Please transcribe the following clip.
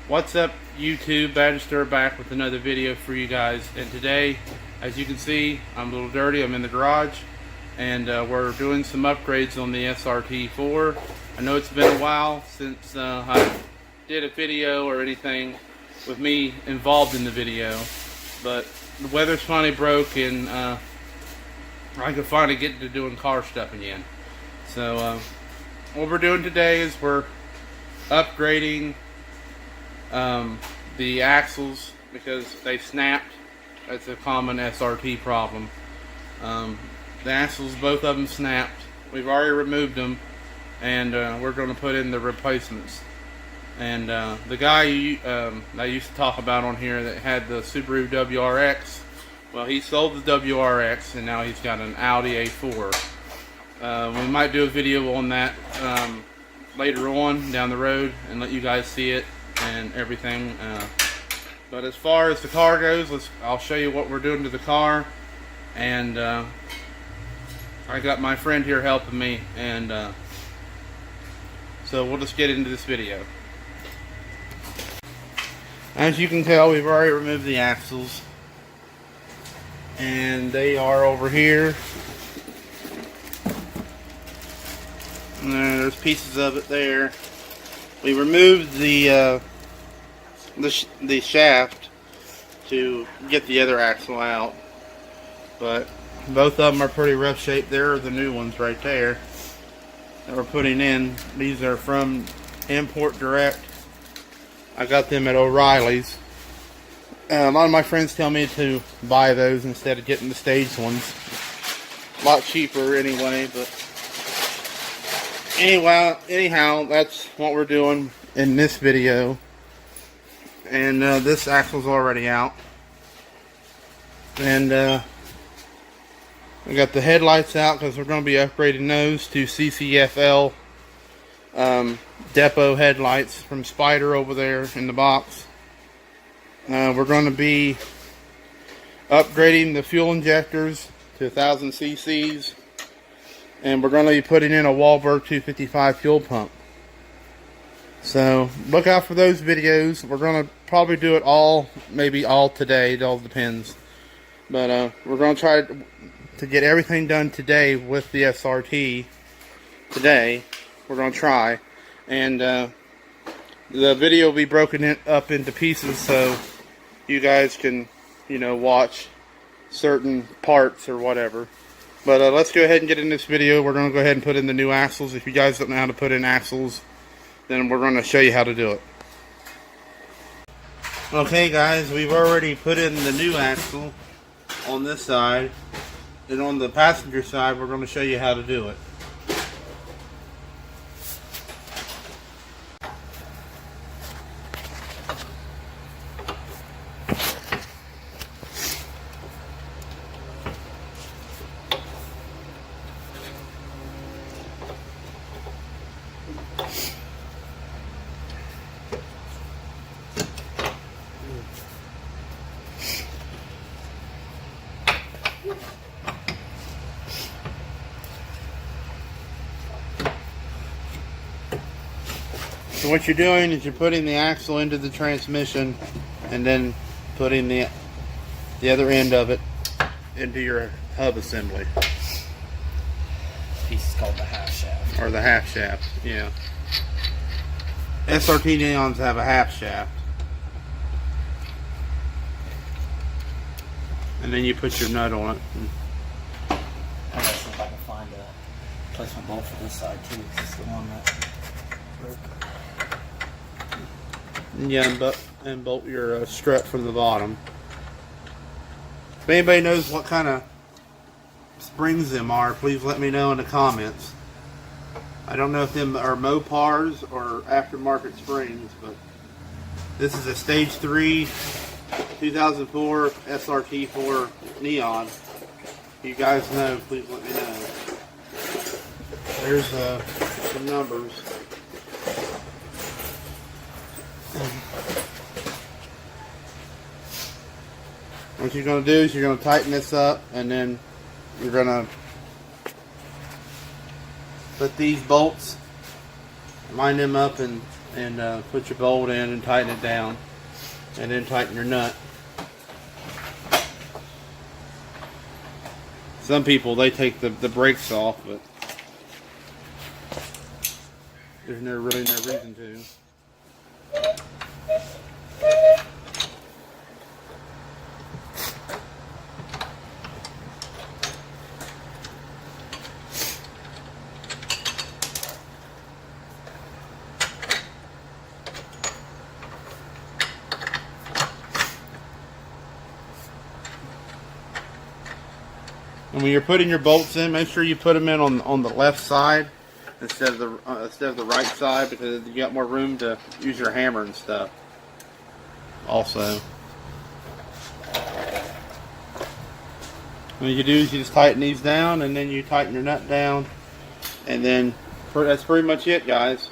What's up, YouTube? Badger back with another video for you guys. And today, as you can see, I'm a little dirty. I'm in the garage, and we're doing some upgrades on the SRT4. I know it's been a while since I did a video or anything with me involved in the video, but the weather's finally broke, and I could finally get to doing car stuff again. So what we're doing today is we're upgrading the axles because they snapped. That's a common SRT problem. The axles, both of them snapped. We've already removed them, and we're going to put in the replacements. And the guy I used to talk about on here that had the Subaru WRX, well, he sold the WRX and now he's got an Audi A4. We might do a video on that later on down the road and let you guys see it and everything. But as far as the car goes, I'll show you what we're doing to the car. And I got my friend here helping me, and so we'll just get into this video. As you can tell, we've already removed the axles, and they are over here. And there's pieces of it there. We removed the shaft to get the other axle out, but both of them are pretty rough shape. There are the new ones right there that we're putting in. These are from Import Direct. I got them at O'Reilly's. A lot of my friends tell me to buy those instead of getting the staged ones. A lot cheaper anyway, but anyhow, that's what we're doing in this video. And this axle's already out. And we got the headlights out because we're going to be upgrading those to CCFL depot headlights from Spider over there in the box. We're going to be upgrading the fuel injectors to 1000 cc's, and we're going to be putting in a Wahlberg 255 fuel pump. So look out for those videos. We're going to probably do it all, maybe all today. It all depends. But we're going to try to get everything done today with the SRT. Today, we're going to try. And the video will be broken up into pieces so you guys can, watch certain parts or whatever. But let's go ahead and get in this video. We're going to go ahead and put in the new axles. If you guys don't know how to put in axles, then we're going to show you how to do it. Okay guys, we've already put in the new axle on this side, and on the passenger side we're going to show you how to do it. So what you're doing is you're putting the axle into the transmission and then putting the other end of it into your hub assembly. Piece is called the half shaft. Or the half shaft, yeah. SRT Neons have a half shaft. And then you put your nut on it. I gotta see if I can find a replacement bolt for this side too, because it's the one that broke. Yeah, and bolt your strut from the bottom. If anybody knows what kind of springs them are, please let me know in the comments. I don't know if them are Mopars or aftermarket springs, but this is a Stage 3 2004 SRT4 Neon. If you guys know, please let me know. There's some numbers. What you're going to do is you're going to tighten this up, and then you're going to put these bolts, line them up in and put your bolt in and tighten it down, and then tighten your nut. Some people, they take the brakes off, but there's really no reason to. And when you're putting your bolts in, make sure you put them in on the left side instead of the right side, because you got more room to use your hammer and stuff. Also, what you do is you just tighten these down, and then you tighten your nut down, and then that's pretty much it, guys.